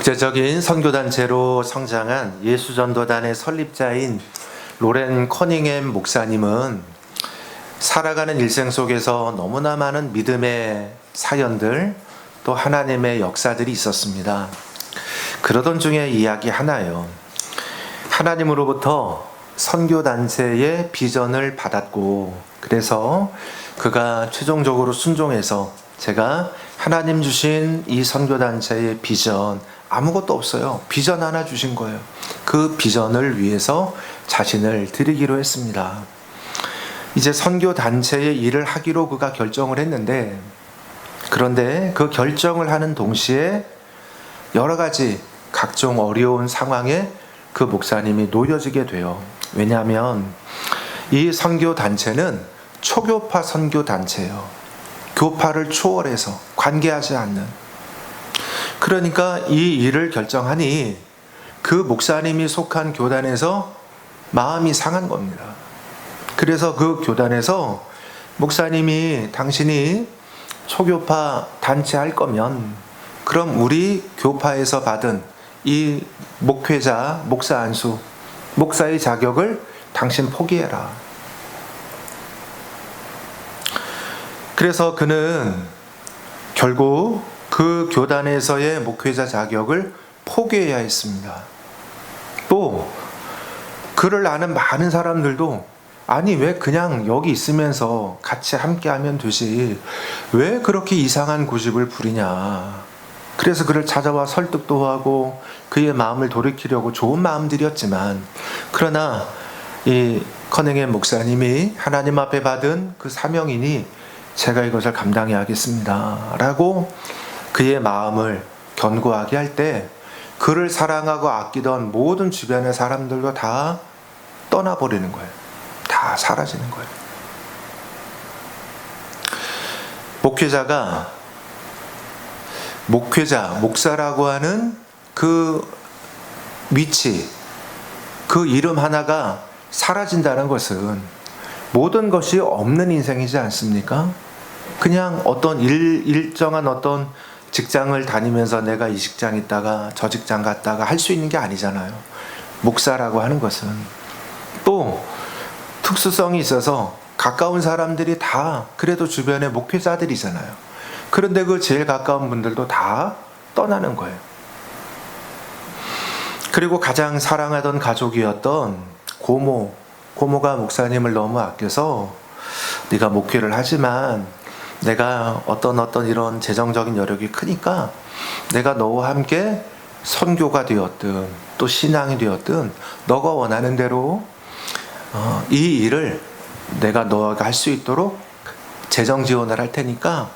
국제적인 선교단체로 성장한 예수전도단의 설립자인 로렌 커닝햄 목사님은 살아가는 일생 속에서 너무나 많은 믿음의 사연들, 또 하나님의 역사들이 있었습니다. 그러던 중에 이야기 하나요. 하나님으로부터 선교단체의 비전을 받았고, 그래서 그가 최종적으로 순종해서 제가 하나님 주신 이 선교단체의 비전, 아무것도 없어요. 비전 하나 주신 거예요. 그 비전을 위해서 자신을 드리기로 했습니다. 이제 선교단체의 일을 하기로 그가 결정을 했는데, 그런데 그 결정을 하는 동시에 여러 가지 각종 어려운 상황에 그 목사님이 놓여지게 돼요. 왜냐하면 이 선교단체는 초교파 선교단체예요. 교파를 초월해서 관계하지 않는. 그러니까 이 일을 결정하니 그 목사님이 속한 교단에서 마음이 상한 겁니다. 그래서 그 교단에서 목사님이 당신이 초교파 단체 할 거면 그럼 우리 교파에서 받은 이 목회자, 목사 안수, 목사의 자격을 당신 포기해라. 그래서 그는 결국 그 교단에서의 목회자 자격을 포기해야 했습니다. 또 그를 아는 많은 사람들도 아니 왜 그냥 여기 있으면서 같이 함께하면 되지 왜 그렇게 이상한 고집을 부리냐. 그래서 그를 찾아와 설득도 하고 그의 마음을 돌이키려고 좋은 마음들이었지만, 그러나 이 커닝햄 목사님이 하나님 앞에 받은 그 사명이니 제가 이것을 감당해야겠습니다 라고 그의 마음을 견고하게 할 때 그를 사랑하고 아끼던 모든 주변의 사람들도 다 떠나버리는 거예요. 다 사라지는 거예요. 목사라고 하는 그 위치, 그 이름 하나가 사라진다는 것은 모든 것이 없는 인생이지 않습니까? 그냥 어떤 일정한 어떤 직장을 다니면서 내가 이 직장 있다가 저 직장 갔다가 할 수 있는 게 아니잖아요. 목사라고 하는 것은 또 특수성이 있어서 가까운 사람들이 다 그래도 주변에 목회자들이잖아요. 그런데 그 제일 가까운 분들도 다 떠나는 거예요. 그리고 가장 사랑하던 가족이었던 고모가 목사님을 너무 아껴서 네가 목회를 하지만 내가 어떤 이런 재정적인 여력이 크니까 내가 너와 함께 선교가 되었든 또 신앙이 되었든 너가 원하는 대로 이 일을 내가 너가 할 수 있도록 재정 지원을 할 테니까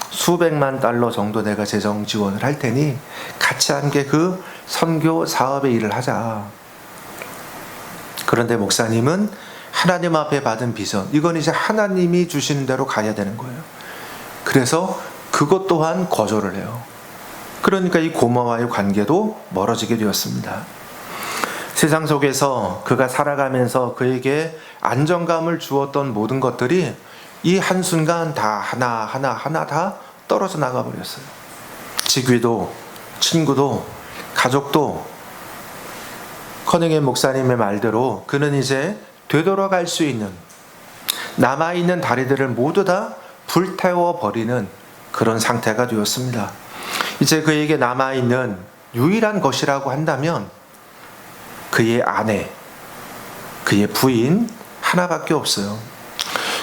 수백만 달러 정도 내가 재정 지원을 할 테니 같이 함께 그 선교 사업의 일을 하자. 그런데 목사님은 하나님 앞에 받은 비전, 이건 이제 하나님이 주시는 대로 가야 되는 거예요. 그래서 그것 또한 거절을 해요. 그러니까 이 고모와의 관계도 멀어지게 되었습니다. 세상 속에서 그가 살아가면서 그에게 안정감을 주었던 모든 것들이 이 한순간 다 하나 다 떨어져 나가버렸어요. 직위도, 친구도, 가족도. 커닝햄 목사님의 말대로 그는 이제 되돌아갈 수 있는 남아있는 다리들을 모두 다 불태워버리는 그런 상태가 되었습니다. 이제 그에게 남아있는 유일한 것이라고 한다면 그의 아내, 그의 부인 하나밖에 없어요.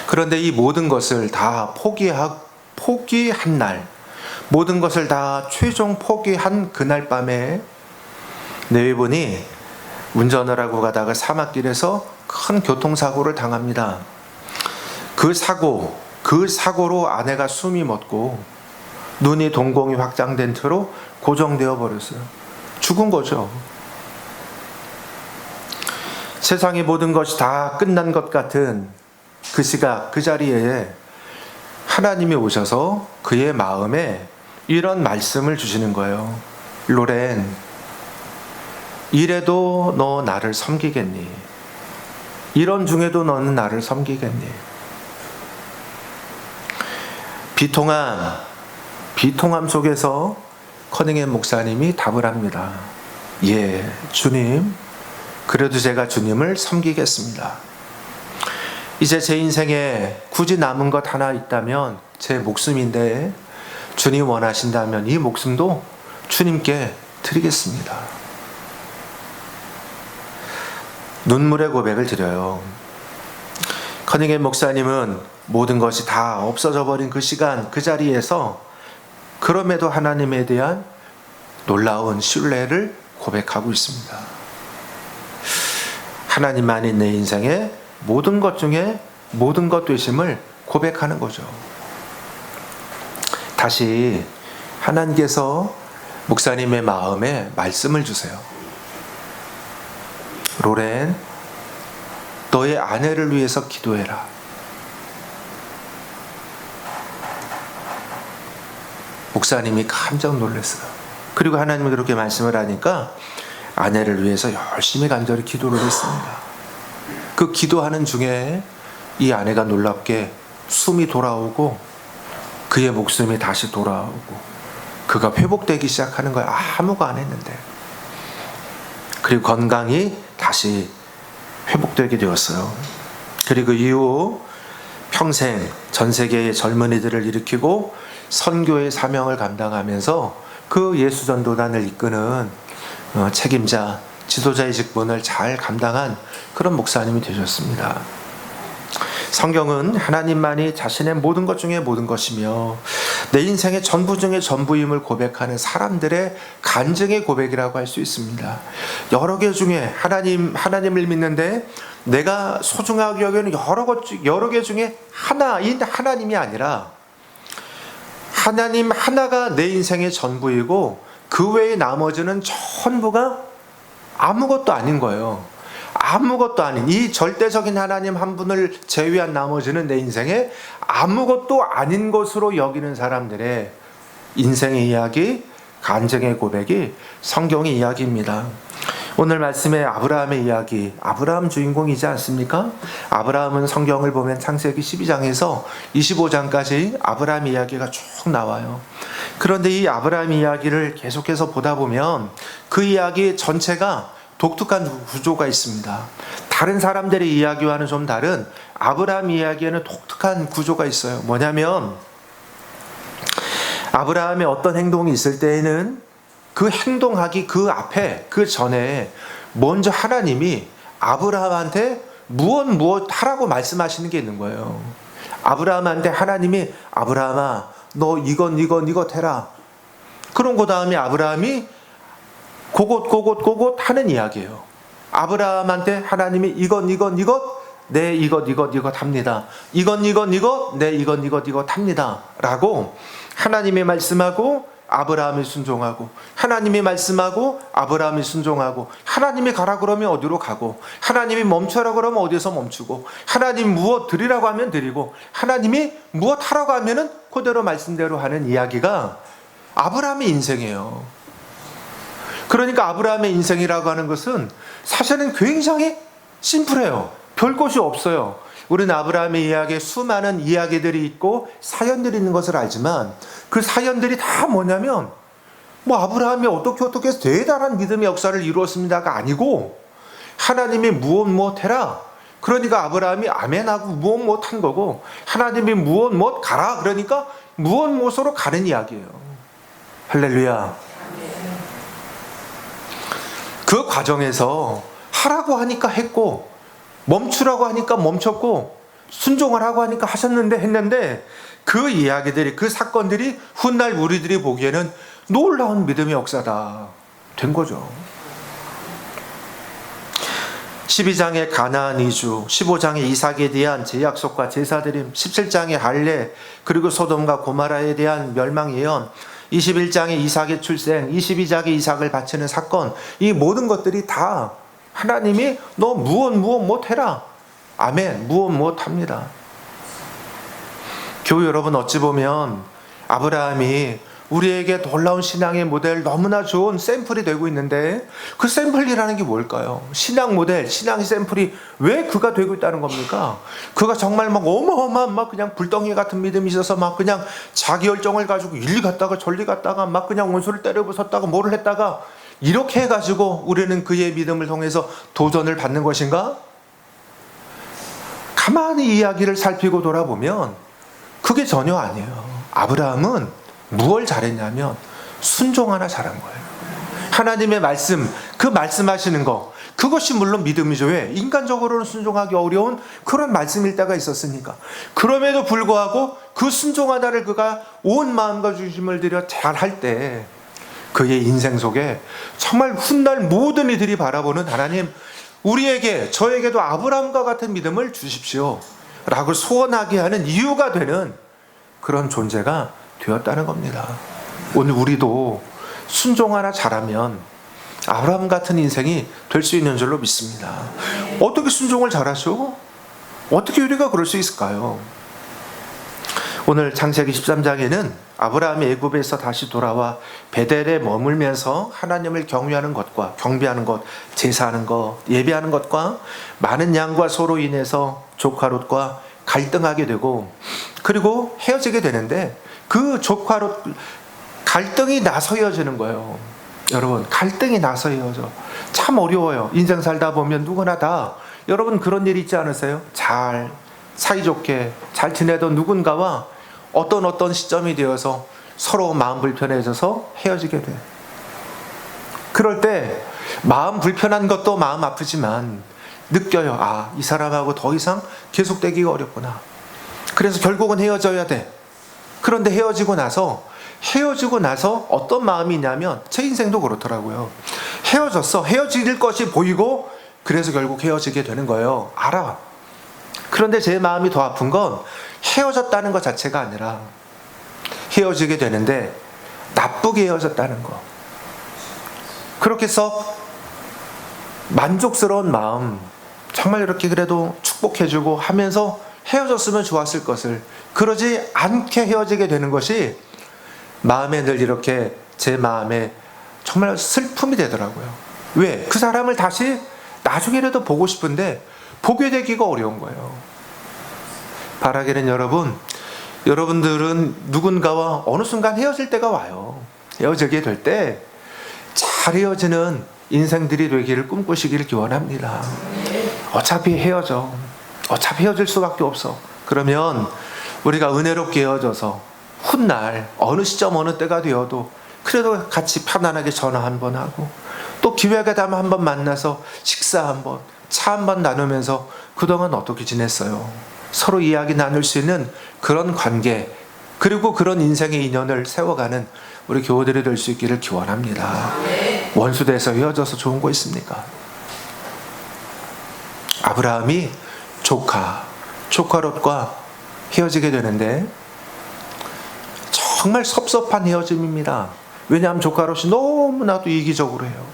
그런데 이 모든 것을 다 포기한 날, 모든 것을 다 최종 포기한 그날 밤에 네이분이 운전을 하고 가다가 사막길에서 큰 교통사고를 당합니다. 그 사고로 아내가 숨이 멎고 눈이 동공이 확장된 채로 고정되어 버렸어요. 죽은 거죠. 세상의 모든 것이 다 끝난 것 같은 그 시각, 그 자리에 하나님이 오셔서 그의 마음에 이런 말씀을 주시는 거예요. 로렌, 이래도 너 나를 섬기겠니? 이런 중에도 너는 나를 섬기겠니? 비통함 속에서 커닝햄 목사님이 답을 합니다. 예, 주님, 그래도 제가 주님을 섬기겠습니다. 이제 제 인생에 굳이 남은 것 하나 있다면 제 목숨인데 주님 원하신다면 이 목숨도 주님께 드리겠습니다. 눈물의 고백을 드려요. 커닝햄 목사님은 모든 것이 다 없어져 버린 그 시간, 그 자리에서 그럼에도 하나님에 대한 놀라운 신뢰를 고백하고 있습니다. 하나님만이 내 인생의 모든 것 중에 모든 것 되심을 고백하는 거죠. 다시 하나님께서 목사님의 마음에 말씀을 주세요. 로렌, 너의 아내를 위해서 기도해라. 목사님이 깜짝 놀랐어요. 그리고 하나님이 그렇게 말씀을 하니까 아내를 위해서 열심히 간절히 기도를 했습니다. 그 기도하는 중에 이 아내가 놀랍게 숨이 돌아오고 그의 목숨이 다시 돌아오고 그가 회복되기 시작하는 거예요. 아무거 안 했는데. 그리고 건강이 다시 회복되게 되었어요. 그리고 그 이후 평생 전 세계의 젊은이들을 일으키고 선교의 사명을 감당하면서 그 예수전도단을 이끄는 책임자, 지도자의 직분을 잘 감당한 그런 목사님이 되셨습니다. 성경은 하나님만이 자신의 모든 것 중에 모든 것이며 내 인생의 전부 중에 전부임을 고백하는 사람들의 간증의 고백이라고 할 수 있습니다. 여러 개 중에 하나님을 믿는데 내가 소중하게 여기는 여러 개 중에 하나인 하나님이 아니라 하나님 하나가 내 인생의 전부이고 그 외에 나머지는 전부가 아무것도 아닌 거예요. 아무것도 아닌 이 절대적인 하나님 한 분을 제외한 나머지는 내 인생에 아무것도 아닌 것으로 여기는 사람들의 인생의 이야기, 간증의 고백이 성경의 이야기입니다. 오늘 말씀의 아브라함의 이야기, 아브라함 주인공이지 않습니까? 아브라함은 성경을 보면 창세기 12장에서 25장까지 아브라함 이야기가 쭉 나와요. 그런데 이 아브라함 이야기를 계속해서 보다 보면 그 이야기 전체가 독특한 구조가 있습니다. 다른 사람들의 이야기와는 좀 다른 아브라함 이야기에는 독특한 구조가 있어요. 뭐냐면 아브라함의 어떤 행동이 있을 때에는 그 행동하기 그 앞에 그 전에 먼저 하나님이 아브라함한테 무엇 하라고 말씀하시는 게 있는 거예요. 아브라함한테 하나님이 아브라함아 너 이것 해라. 그럼 그 다음에 아브라함이 고곳 하는 이야기예요. 아브라함한테 하나님이 이것 네 이것 합니다. 이것 네 이것 합니다. 라고 하나님이 말씀하고 아브라함이 순종하고 하나님이 말씀하고 아브라함이 순종하고 하나님이 가라 그러면 어디로 가고 하나님이 멈춰라 그러면 어디서 멈추고 하나님이 무엇 드리라고 하면 드리고 하나님이 무엇 하라고 하면은 그대로 말씀대로 하는 이야기가 아브라함의 인생이에요. 그러니까 아브라함의 인생이라고 하는 것은 사실은 굉장히 심플해요. 별 것이 없어요. 우리는 아브라함의 이야기에 수많은 이야기들이 있고 사연들이 있는 것을 알지만 그 사연들이 다 뭐냐면 아브라함이 어떻게 해서 대단한 믿음의 역사를 이루었습니다가 아니고 하나님이 무엇 해라. 그러니까 아브라함이 아멘하고 무엇 한 거고 하나님이 무엇 가라. 그러니까 무엇으로 가는 이야기예요. 할렐루야. 그 과정에서 하라고 하니까 했고 멈추라고 하니까 멈췄고 순종을 하고 하니까 했는데 그 이야기들이 그 사건들이 훗날 우리들이 보기에는 놀라운 믿음의 역사다 된 거죠. 12장의 가나안 이주, 15장의 이삭에 대한 제약속과 제사드림, 17장의 할례, 그리고 소돔과 고모라에 대한 멸망 예언, 21장의 이삭의 출생, 22장의 이삭을 바치는 사건, 이 모든 것들이 다 하나님이 너 무엇 해라. 아멘. 무엇 합니다. 교회 여러분 어찌 보면 아브라함이 우리에게 놀라운 신앙의 모델, 너무나 좋은 샘플이 되고 있는데, 그 샘플이라는 게 뭘까요? 신앙 모델, 신앙의 샘플이 왜 그가 되고 있다는 겁니까? 그가 정말 막 어마어마한 막 그냥 불덩이 같은 믿음이 있어서 막 그냥 자기 열정을 가지고 일리 갔다가 저리 갔다가 막 그냥 원수를 때려 부쉈다가 뭐를 했다가 이렇게 해가지고 우리는 그의 믿음을 통해서 도전을 받는 것인가? 가만히 이야기를 살피고 돌아보면 그게 전혀 아니에요. 아브라함은 무엇을 잘했냐면 순종 하나 잘한 거예요. 하나님의 말씀, 그 말씀하시는 거, 그것이 물론 믿음이죠. 왜? 인간적으로는 순종하기 어려운 그런 말씀일 때가 있었으니까. 그럼에도 불구하고 그 순종 하나를 그가 온 마음과 중심을 들여 잘할 때 그의 인생 속에 정말 훗날 모든 이들이 바라보는 하나님, 우리에게, 저에게도 아브라함과 같은 믿음을 주십시오 라고 소원하게 하는 이유가 되는 그런 존재가 되었다는 겁니다. 오늘 우리도 순종 하나 잘하면 아브라함 같은 인생이 될 수 있는 줄로 믿습니다. 어떻게 순종을 잘하죠? 어떻게 우리가 그럴 수 있을까요? 오늘 창세기 13장에는 아브라함이 애굽에서 다시 돌아와 베델에 머물면서 하나님을 경외하는 것과 경배하는 것, 제사하는 것, 예배하는 것과 많은 양과 소로 인해서 조카 롯과 갈등하게 되고, 그리고 헤어지게 되는데, 그 조카 롯 갈등이 나서 헤어지는 거예요. 여러분, 갈등이 나서 헤어져. 참 어려워요. 인생 살다 보면 누구나 다, 여러분 그런 일 있지 않으세요? 잘 사이좋게 잘 지내던 누군가와 어떤 시점이 되어서 서로 마음 불편해져서 헤어지게 돼. 그럴 때 마음 불편한 것도 마음 아프지만 느껴요. 아, 이 사람하고 더 이상 계속되기가 어렵구나. 그래서 결국은 헤어져야 돼. 그런데 헤어지고 나서 어떤 마음이 있냐면, 제 인생도 그렇더라고요. 헤어졌어. 헤어질 것이 보이고 그래서 결국 헤어지게 되는 거예요. 알아. 그런데 제 마음이 더 아픈 건 헤어졌다는 것 자체가 아니라 헤어지게 되는데 나쁘게 헤어졌다는 거. 그렇게 해서 만족스러운 마음, 정말 이렇게 그래도 축복해주고 하면서 헤어졌으면 좋았을 것을, 그러지 않게 헤어지게 되는 것이 마음에 늘 이렇게 제 마음에 정말 슬픔이 되더라고요. 왜? 그 사람을 다시 나중에라도 보고 싶은데 보게 되기가 어려운 거예요. 바라기는 여러분들은 누군가와 어느 순간 헤어질 때가 와요. 헤어지게 될 때 잘 헤어지는 인생들이 되기를 꿈꾸시기를 기원합니다. 어차피 헤어져. 어차피 헤어질 수밖에 없어. 그러면 우리가 은혜롭게 헤어져서 훗날 어느 시점 어느 때가 되어도 그래도 같이 편안하게 전화 한번 하고, 또 기회가 되면 한번 만나서 식사 한번, 차 한번 나누면서 그동안 어떻게 지냈어요? 서로 이야기 나눌 수 있는 그런 관계, 그리고 그런 인생의 인연을 세워가는 우리 교우들이 될 수 있기를 기원합니다. 원수돼서 헤어져서 좋은 거 있습니까? 아브라함이 조카 롯과 헤어지게 되는데 정말 섭섭한 헤어짐입니다. 왜냐하면 조카 롯이 너무나도 이기적으로 해요.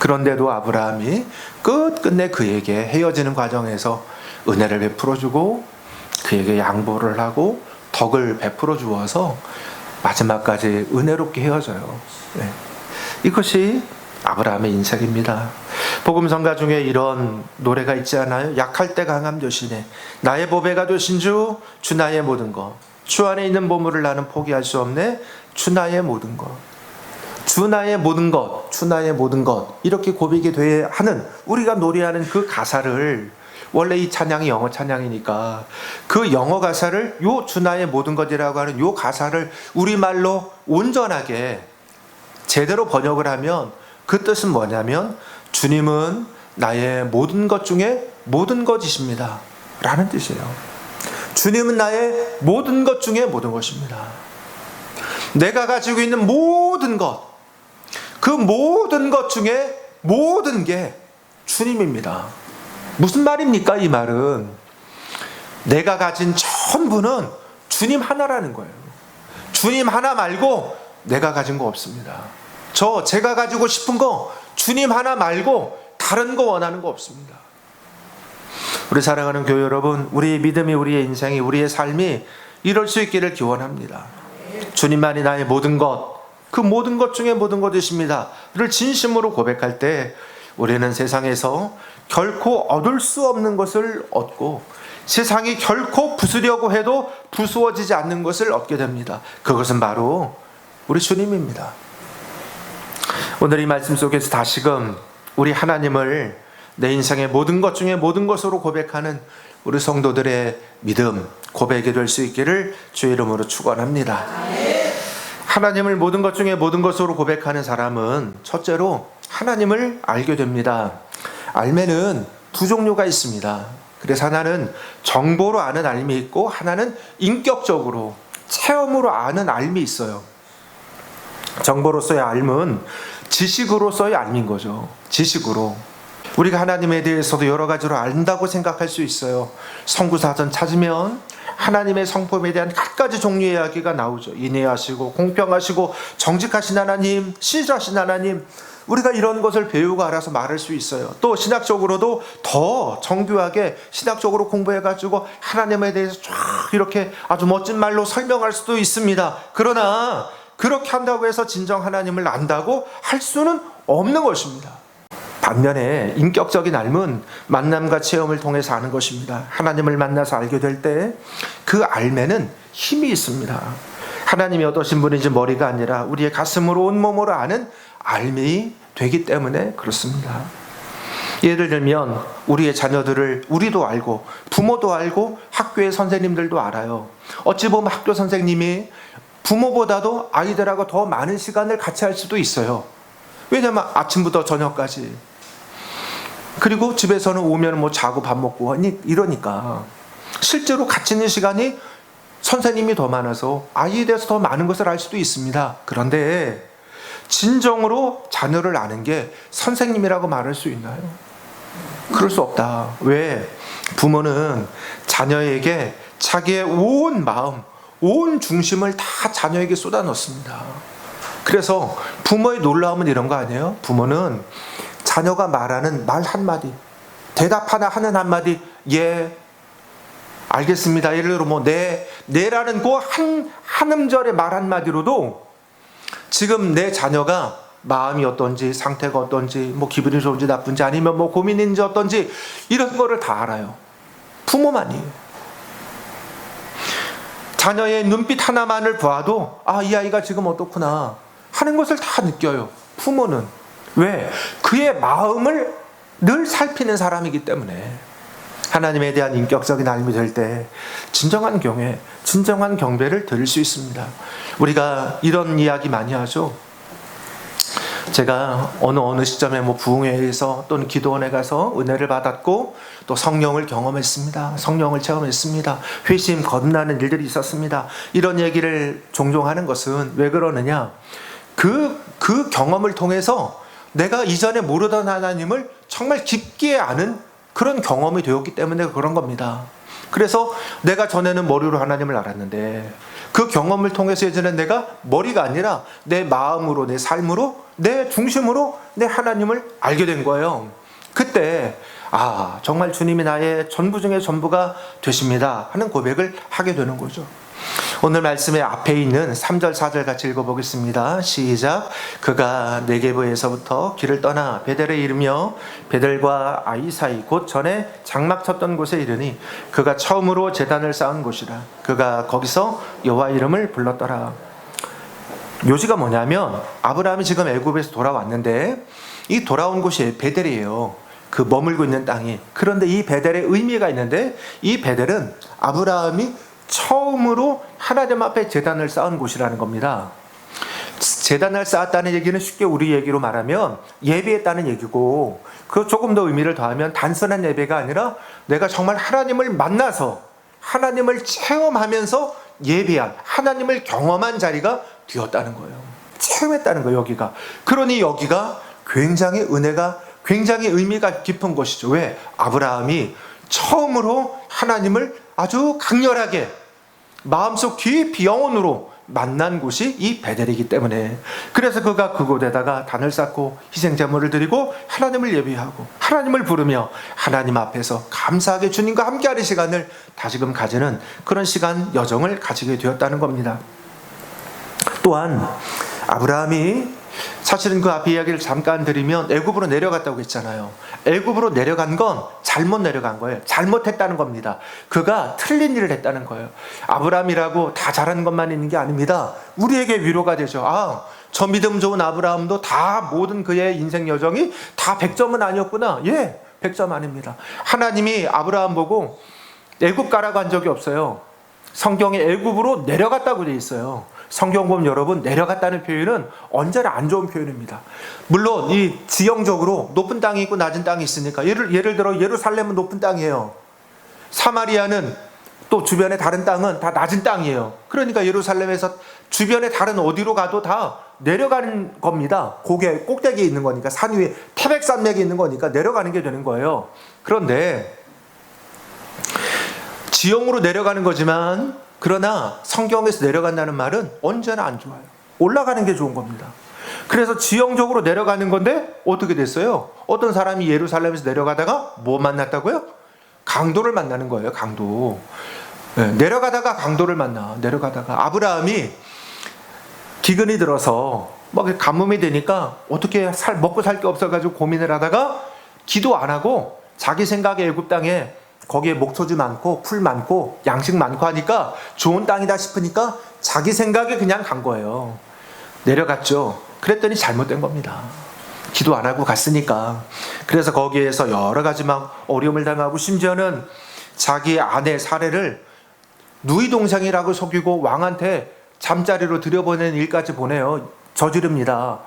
그런데도 아브라함이 끝끝내 그에게 헤어지는 과정에서 은혜를 베풀어주고 그에게 양보를 하고 덕을 베풀어 주어서 마지막까지 은혜롭게 헤어져요. 네. 이것이 아브라함의 인생입니다. 복음성가 중에 이런 노래가 있지 않아요? 약할 때 강함 되시네. 나의 보배가 되신 주 나의 모든 것. 주 안에 있는 보물을 나는 포기할 수 없네. 주 나의 모든 것. 주 나의 모든 것. 주 나의 모든 것. 이렇게 고백이 돼야 하는, 우리가 노래하는 그 가사를, 원래 이 찬양이 영어 찬양이니까 그 영어 가사를, 요 주 나의 모든 것이라고 하는 요 가사를 우리말로 온전하게 제대로 번역을 하면 그 뜻은 뭐냐면, 주님은 나의 모든 것 중에 모든 것이십니다 라는 뜻이에요. 주님은 나의 모든 것 중에 모든 것입니다. 내가 가지고 있는 모든 것, 그 모든 것 중에 모든 게 주님입니다. 무슨 말입니까? 이 말은 내가 가진 전부는 주님 하나라는 거예요. 주님 하나 말고 내가 가진 거 없습니다. 제가 가지고 싶은 거 주님 하나 말고 다른 거 원하는 거 없습니다. 우리 사랑하는 교회 여러분, 우리의 믿음이, 우리의 인생이, 우리의 삶이 이럴 수 있기를 기원합니다. 주님만이 나의 모든 것, 그 모든 것 중에 모든 것이십니다 를 진심으로 고백할 때 우리는 세상에서 결코 얻을 수 없는 것을 얻고 세상이 결코 부수려고 해도 부수어지지 않는 것을 얻게 됩니다. 그것은 바로 우리 주님입니다. 오늘 이 말씀 속에서 다시금 우리 하나님을 내 인생의 모든 것 중에 모든 것으로 고백하는 우리 성도들의 믿음, 고백이 될 수 있기를 주의 이름으로 축원합니다. 하나님을 모든 것 중에 모든 것으로 고백하는 사람은 첫째로 하나님을 알게 됩니다. 알매는 두 종류가 있습니다. 그래서 하나는 정보로 아는 알미 있고 하나는 인격적으로 체험으로 아는 알미 있어요. 정보로서의 알은 지식으로서의 알미인 거죠. 지식으로. 우리가 하나님에 대해서도 여러 가지로 안다고 생각할 수 있어요. 성구사전 찾으면 하나님의 성품에 대한 갖가지 종류의 이야기가 나오죠. 인내하시고 공평하시고 정직하신 하나님, 신실하신 하나님, 우리가 이런 것을 배우고 알아서 말할 수 있어요. 또 신학적으로도 더 정교하게 신학적으로 공부해가지고 하나님에 대해서 쫙 이렇게 아주 멋진 말로 설명할 수도 있습니다. 그러나 그렇게 한다고 해서 진정 하나님을 안다고 할 수는 없는 것입니다. 반면에 인격적인 알은 만남과 체험을 통해서 아는 것입니다. 하나님을 만나서 알게 될 때 그 알매는 힘이 있습니다. 하나님이 어떠신 분인지 머리가 아니라 우리의 가슴으로 온몸으로 아는 알미 되기 때문에 그렇습니다. 예를 들면 우리의 자녀들을 우리도 알고 부모도 알고 학교의 선생님들도 알아요. 어찌 보면 학교 선생님이 부모보다도 아이들하고 더 많은 시간을 같이 할 수도 있어요. 왜냐면 아침부터 저녁까지. 그리고 집에서는 오면 뭐 자고 밥 먹고 이러니까 실제로 같이 있는 시간이 선생님이 더 많아서 아이에 대해서 더 많은 것을 알 수도 있습니다. 그런데 진정으로 자녀를 아는 게 선생님이라고 말할 수 있나요? 그럴 수 없다. 왜? 부모는 자녀에게 자기의 온 마음, 온 중심을 다 자녀에게 쏟아 넣습니다. 그래서 부모의 놀라움은 이런 거 아니에요? 부모는 자녀가 말하는 말 한마디, 대답 하나 하는 한마디, 예, 알겠습니다. 예를 들어 네라는 그 한 음절의 말 한마디로도 지금 내 자녀가 마음이 어떤지, 상태가 어떤지, 기분이 좋은지 나쁜지, 아니면 고민인지 어떤지, 이런 거를 다 알아요. 부모만이. 자녀의 눈빛 하나만을 보아도 이 아이가 지금 어떻구나 하는 것을 다 느껴요. 부모는. 왜? 그의 마음을 늘 살피는 사람이기 때문에. 하나님에 대한 인격적인 알미 될 때 진정한 경외, 진정한 경배를 드릴 수 있습니다. 우리가 이런 이야기 많이 하죠. 제가 어느 시점에 부흥회에서 또는 기도원에 가서 은혜를 받았고 또 성령을 경험했습니다. 성령을 체험했습니다. 회심 거듭나는 일들이 있었습니다. 이런 얘기를 종종 하는 것은 왜 그러느냐? 그 경험을 통해서 내가 이전에 모르던 하나님을 정말 깊게 아는 그런 경험이 되었기 때문에 그런 겁니다. 그래서 내가 전에는 머리로 하나님을 알았는데 그 경험을 통해서 이제는 내가 머리가 아니라 내 마음으로, 내 삶으로, 내 중심으로 내 하나님을 알게 된 거예요. 그때 정말 주님이 나의 전부 중에 전부가 되십니다 하는 고백을 하게 되는 거죠. 오늘 말씀의 앞에 있는 3절 4절 같이 읽어보겠습니다. 시작. 그가 네게브에서부터 길을 떠나 베델에 이르며 베델과 아이 사이 곧 전에 장막 쳤던 곳에 이르니 그가 처음으로 제단을 쌓은 곳이라. 그가 거기서 여호와 이름을 불렀더라. 묘지가 뭐냐면 아브라함이 지금 애굽에서 돌아왔는데 이 돌아온 곳이 베델이에요. 그 머물고 있는 땅이. 그런데 이 베델의 의미가 있는데 이 베델은 아브라함이 처음으로 하나님 앞에 제단을 쌓은 곳이라는 겁니다. 제단을 쌓았다는 얘기는 쉽게 우리 얘기로 말하면 예배했다는 얘기고, 그 조금 더 의미를 더하면 단순한 예배가 아니라 내가 정말 하나님을 만나서 하나님을 체험하면서 예배한, 하나님을 경험한 자리가 되었다는 거예요. 체험했다는 거예요, 여기가. 그러니 여기가 굉장히 은혜가, 굉장히 의미가 깊은 곳이죠. 왜? 아브라함이 처음으로 하나님을 아주 강렬하게 마음속 깊이 영혼으로 만난 곳이 이 베델이기 때문에, 그래서 그가 그곳에다가 단을 쌓고 희생제물을 드리고 하나님을 예배하고 하나님을 부르며 하나님 앞에서 감사하게 주님과 함께하는 시간을 다시금 가지는 그런 시간 여정을 가지게 되었다는 겁니다. 또한 아브라함이 사실은 그 앞에 이야기를 잠깐 드리면 애굽으로 내려갔다고 했잖아요. 애굽으로 내려간 건 잘못 내려간 거예요. 잘못했다는 겁니다. 그가 틀린 일을 했다는 거예요. 아브라함이라고 다 잘하는 것만 있는 게 아닙니다. 우리에게 위로가 되죠. 저 믿음 좋은 아브라함도 다 모든 그의 인생 여정이 다 100점은 아니었구나. 100점 아닙니다. 하나님이 아브라함 보고 애굽 가라고 한 적이 없어요. 성경에 애굽으로 내려갔다고 되어 있어요. 성경 보면 여러분, 내려갔다는 표현은 언제나 안 좋은 표현입니다. 물론 이 지형적으로 높은 땅이 있고 낮은 땅이 있으니까 예를 들어 예루살렘은 높은 땅이에요. 사마리아는 또 주변에 다른 땅은 다 낮은 땅이에요. 그러니까 예루살렘에서 주변에 다른 어디로 가도 다 내려가는 겁니다. 꼭대기에 있는 거니까, 산 위에 태백산맥이 있는 거니까 내려가는 게 되는 거예요. 그런데 지형으로 내려가는 거지만, 그러나 성경에서 내려간다는 말은 언제나 안 좋아요. 올라가는 게 좋은 겁니다. 그래서 지형적으로 내려가는 건데 어떻게 됐어요? 어떤 사람이 예루살렘에서 내려가다가 뭐 만났다고요? 강도를 만나는 거예요. 강도. 내려가다가 강도를 만나. 내려가다가 아브라함이 기근이 들어서 막 가뭄이 되니까 어떻게 먹고 살 게 없어가지고 고민을 하다가 기도 안 하고 자기 생각에 애굽 땅에 거기에 목초지 많고 풀 많고 양식 많고 하니까 좋은 땅이다 싶으니까 자기 생각에 그냥 간 거예요. 내려갔죠. 그랬더니 잘못된 겁니다. 기도 안 하고 갔으니까. 그래서 거기에서 여러 가지 막 어려움을 당하고, 심지어는 자기 아내 사례를 누이 동생이라고 속이고 왕한테 잠자리로 들여보내는 일까지 보내요. 저지릅니다.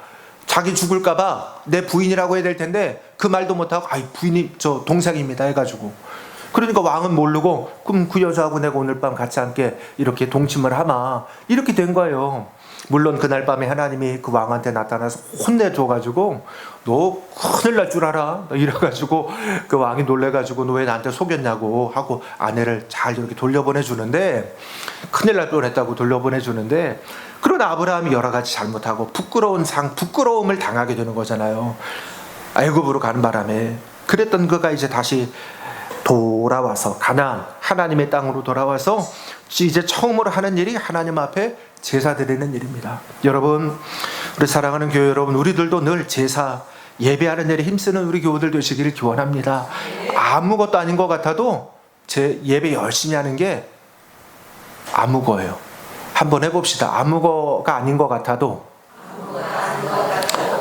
자기 죽을까봐 내 부인이라고 해야 될 텐데 그 말도 못하고 부인이 저 동생입니다 해가지고. 그러니까 왕은 모르고, 그럼 그 여자하고 내가 오늘 밤 같이 함께 이렇게 동침을 하마, 이렇게 된 거예요. 물론 그날 밤에 하나님이 그 왕한테 나타나서 혼내줘가지고 너 큰일 날 줄 알아 이래가지고 그 왕이 놀래가지고 너 왜 나한테 속였냐고 하고 아내를 잘 이렇게 돌려보내주는데, 큰일 날 뻔했다고 돌려보내주는데, 그러나 아브라함이 여러 가지 잘못하고 부끄러움을 당하게 되는 거잖아요. 애굽으로 가는 바람에. 그랬던 그가 이제 다시 돌아와서 가나안 하나님의 땅으로 돌아와서 이제 처음으로 하는 일이 하나님 앞에 제사 드리는 일입니다. 여러분, 우리 사랑하는 교회 여러분, 우리들도 늘 제사 예배하는 일에 힘쓰는 우리 교우들 되시기를 기원합니다. 아무것도 아닌 것 같아도 제 예배 열심히 하는 게 아무거예요. 한번 해봅시다. 아무거가 아닌 것 같아도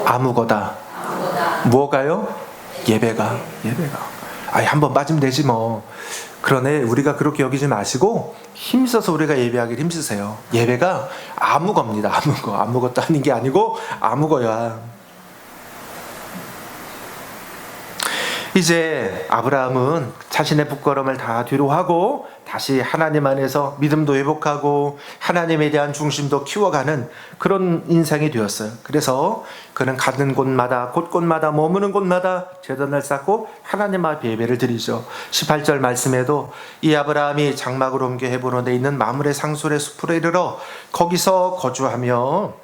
아무거다. 뭐가요? 예배가. 한번 빠지면 되지 뭐. 그러네, 우리가 그렇게 여기지 마시고 힘써서 우리가 예배하기를 힘쓰세요. 예배가 아무겁니다. 아무것도 아닌 게 아니고 아무거야. 이제 아브라함은 자신의 부끄러움을 다 뒤로 하고 다시 하나님 안에서 믿음도 회복하고 하나님에 대한 중심도 키워가는 그런 인생이 되었어요. 그래서 그는 가는 곳마다 곳곳마다 머무는 곳마다 제단을 쌓고 하나님 앞에 예배를 드리죠. 18절 말씀에도 이 아브라함이 장막으로 옮겨 헤브론에 있는 마므레 상술의 숲으로 이르러 거기서 거주하며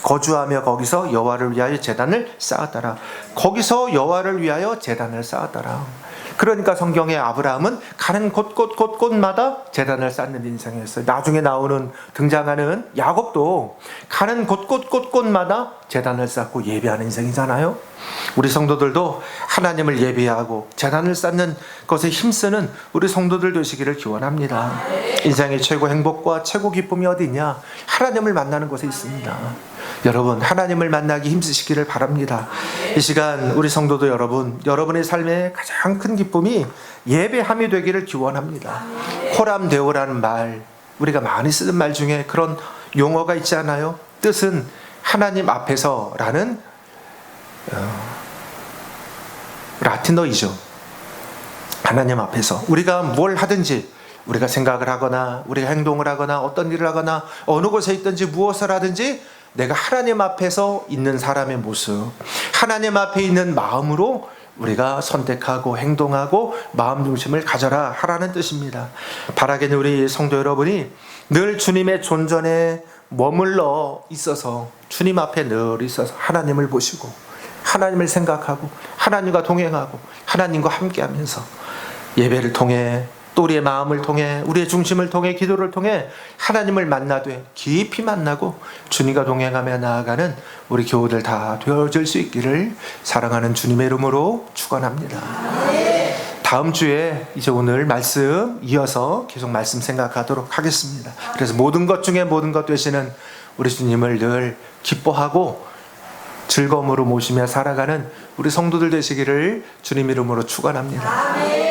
거기서 여호와를 위하여 제단을 쌓았더라. 거기서 여호와를 위하여 제단을 쌓았더라. 그러니까 성경에 아브라함은 가는 곳곳마다 제단을 쌓는 인생이었어요. 나중에 등장하는 야곱도 가는 곳곳마다 제단을 쌓고 예배하는 인생이잖아요. 우리 성도들도 하나님을 예배하고 제단을 쌓는 것에 힘쓰는 우리 성도들 되시기를 기원합니다. 인생의 최고 행복과 최고 기쁨이 어디냐? 하나님을 만나는 곳에 있습니다. 여러분, 하나님을 만나기 힘쓰시기를 바랍니다. 이 시간 우리 성도도 여러분의 삶의 가장 큰 기쁨이 예배함이 되기를 기원합니다. 호람데오라는 말, 우리가 많이 쓰는 말 중에 그런 용어가 있지 않아요? 뜻은 하나님 앞에서라는 라틴어이죠. 하나님 앞에서 우리가 뭘 하든지, 우리가 생각을 하거나 우리가 행동을 하거나 어떤 일을 하거나 어느 곳에 있든지 무엇을 하든지 내가 하나님 앞에서 있는 사람의 모습, 하나님 앞에 있는 마음으로 우리가 선택하고 행동하고 마음 중심을 가져라 하라는 뜻입니다. 바라기는 우리 성도 여러분이 늘 주님의 존전에 머물러 있어서, 주님 앞에 늘 있어서 하나님을 보시고 하나님을 생각하고 하나님과 동행하고 하나님과 함께하면서 예배를 통해 또 우리의 마음을 통해, 우리의 중심을 통해, 기도를 통해 하나님을 만나되 깊이 만나고 주님과 동행하며 나아가는 우리 교우들 다 되어질 수 있기를 사랑하는 주님의 이름으로 축원합니다. 다음 주에 이제 오늘 말씀 이어서 계속 말씀 생각하도록 하겠습니다. 그래서 모든 것 중에 모든 것 되시는 우리 주님을 늘 기뻐하고 즐거움으로 모시며 살아가는 우리 성도들 되시기를 주님 이름으로 축원합니다.